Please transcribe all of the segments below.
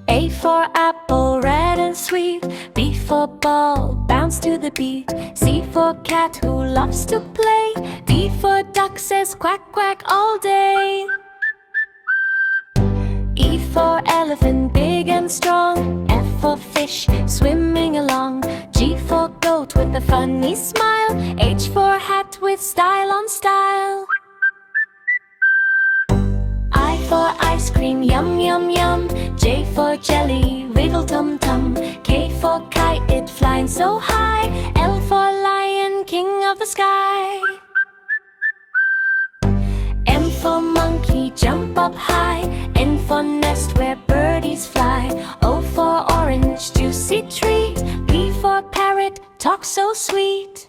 A for apple, red and sweet. B for ball, bounce to the beat. C for cat who loves to play. D for duck says quack quack all day. E for elephant, big and strong. F for fish, swimming along. G for goat with a funny smile. H for hat with style on style. I for ice cream, yum yum yum. J for jelly, wiggle tum tum. K for kite, it flying so high. L for lion, king of the sky. M for monkey, jump up high. N for nest where birdies fly. O for orange, juicy treat. P for parrot, talk so sweet.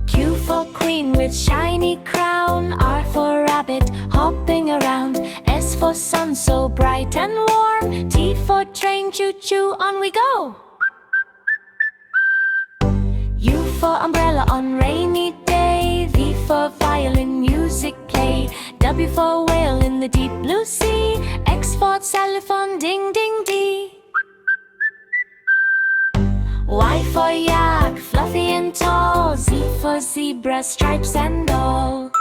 Q for queen with shiny crown. R for rabbit, hopping around. S for sun, so bright and warm. T for train, choo-choo, on we go. U for umbrella on rainy day. V for violin, music play. W for whale in the deep blue sea. X for xylophone, ding ding dee. Y for yak, fluffy and tall. Z for zebra, stripes and all.